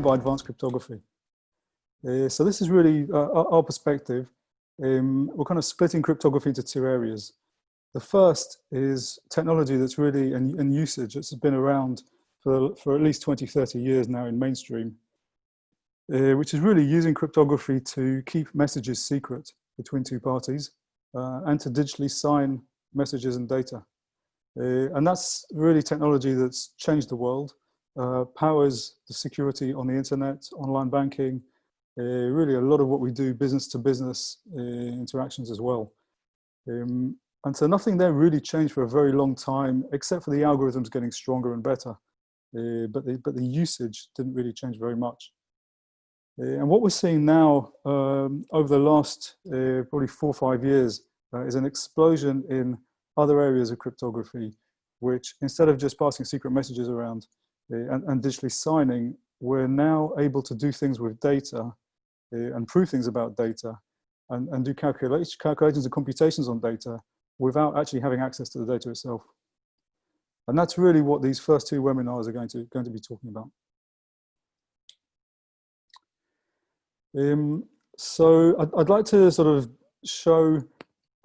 by advanced cryptography. So this is really our perspective. We're kind of splitting cryptography into two areas. The first is technology that's really, and usage that's been around for at least 20, 30 years now in mainstream, which is really using cryptography to keep messages secret between two parties and to digitally sign messages and data. And that's really technology that's changed the world, powers the security on the internet, online banking, really a lot of what we do business to business interactions as well. And so nothing there really changed for a very long time, except for the algorithms getting stronger and better. But the usage didn't really change very much. And what we're seeing now over the last probably 4 or 5 years is an explosion in other areas of cryptography, which instead of just passing secret messages around and digitally signing, we're now able to do things with data and prove things about data and do calculations and computations on data without actually having access to the data itself. And that's really what these first 2 webinars are going to be talking about. So I'd like to sort of show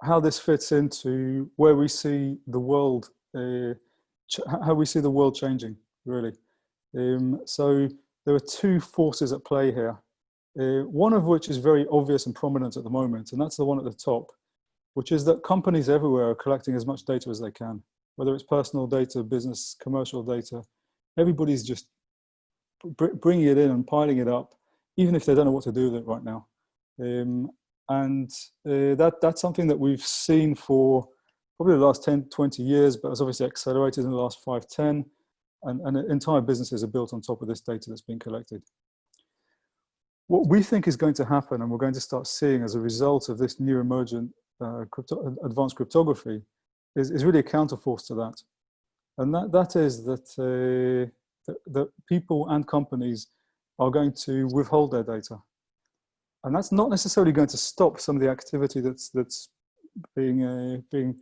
how this fits into where we see the world, how we see the world changing, really. So there are 2 forces at play here. One of which is very obvious and prominent at the moment, and that's the one at the top, which is that companies everywhere are collecting as much data as they can, whether it's personal data, business, commercial data. Everybody's just bringing it in and piling it up, even if they don't know what to do with it right now. That's something that we've seen for probably the last 10, 20 years, but it's obviously accelerated in the last 5, 10, and entire businesses are built on top of this data that's being collected. What we think is going to happen, and we're going to start seeing as a result of this new emergent advanced cryptography, is really a counterforce to that. And that is that, that people and companies are going to withhold their data. And that's not necessarily going to stop some of the activity that's being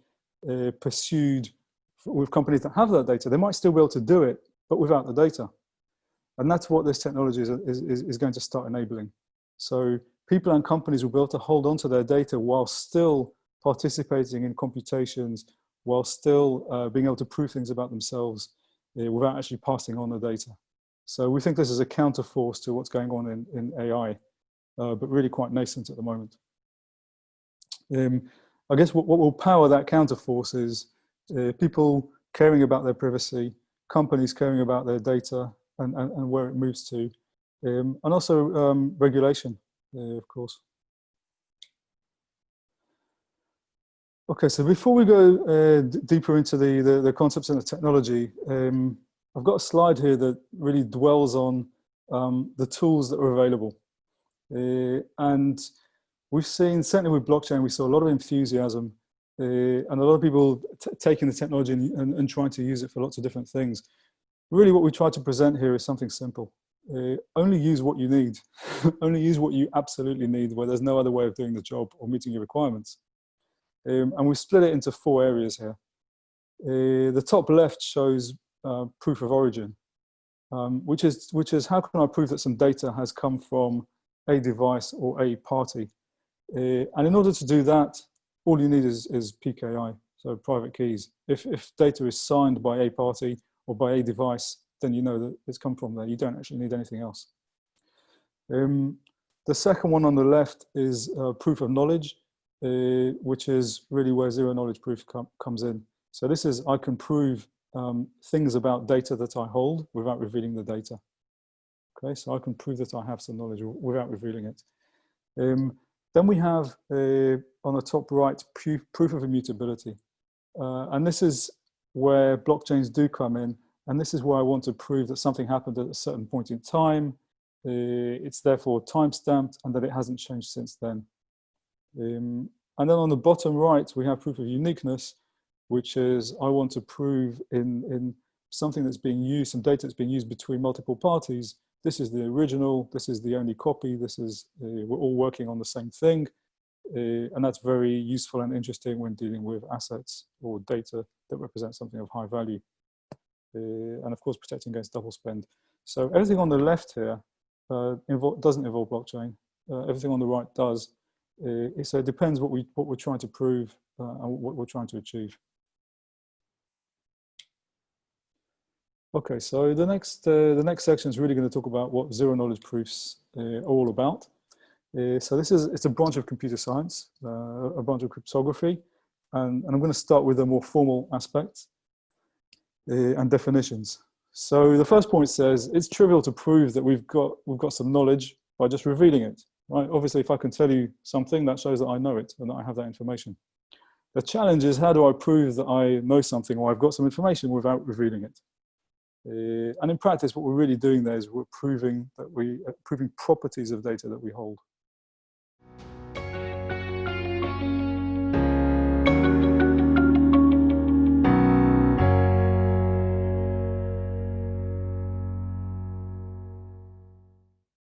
pursued with companies that have that data. They might still be able to do it, but without the data. And that's what this technology is going to start enabling. So people and companies will be able to hold on to their data while still participating in computations, while still being able to prove things about themselves without actually passing on the data. So we think this is a counterforce to what's going on in AI, but really quite nascent at the moment. I guess what will power that counterforce is people caring about their privacy, companies caring about their data, and where it moves to, and also regulation, of course. Okay, so before we go deeper into the concepts and the technology, I've got a slide here that really dwells on the tools that are available. And we've seen, certainly with blockchain, we saw a lot of enthusiasm and a lot of people taking the technology and trying to use it for lots of different things. Really what we try to present here is something simple. Only use what you need. Only use what you absolutely need, where there's no other way of doing the job or meeting your requirements. And we split it into 4 areas here. The top left shows proof of origin, which is how can I prove that some data has come from a device or a party? And in order to do that, all you need is PKI, so private keys. If data is signed by a party or by a device, then you know that it's come from there. You don't actually need anything else. The second one on the left is proof of knowledge, which is really where zero knowledge proof comes in. So this is, I can prove things about data that I hold without revealing the data. Okay, so I can prove that I have some knowledge without revealing it. Then we have, on the top right, proof of immutability. And this is where blockchains do come in. And this is where I want to prove that something happened at a certain point in time. It's therefore time-stamped and that it hasn't changed since then. And then on the bottom right, we have proof of uniqueness, which is I want to prove in something that's being used, some data that's being used between multiple parties. This is the original, this is the only copy, this is, we're all working on the same thing. And that's very useful and interesting when dealing with assets or data that represent something of high value. And of course, protecting against double spend. So everything on the left here doesn't involve blockchain. Everything on the right does. So it depends what we're trying to prove and what we're trying to achieve. Okay, so the next section is really going to talk about what zero knowledge proofs are all about. So it's a branch of computer science, a branch of cryptography, and I'm going to start with the more formal aspects and definitions. So the first point says it's trivial to prove that we've got some knowledge by just revealing it. Right? Obviously, if I can tell you something, that shows that I know it and that I have that information. The challenge is, how do I prove that I know something or I've got some information without revealing it? And in practice, what we're really doing there is we're proving properties of data that we hold.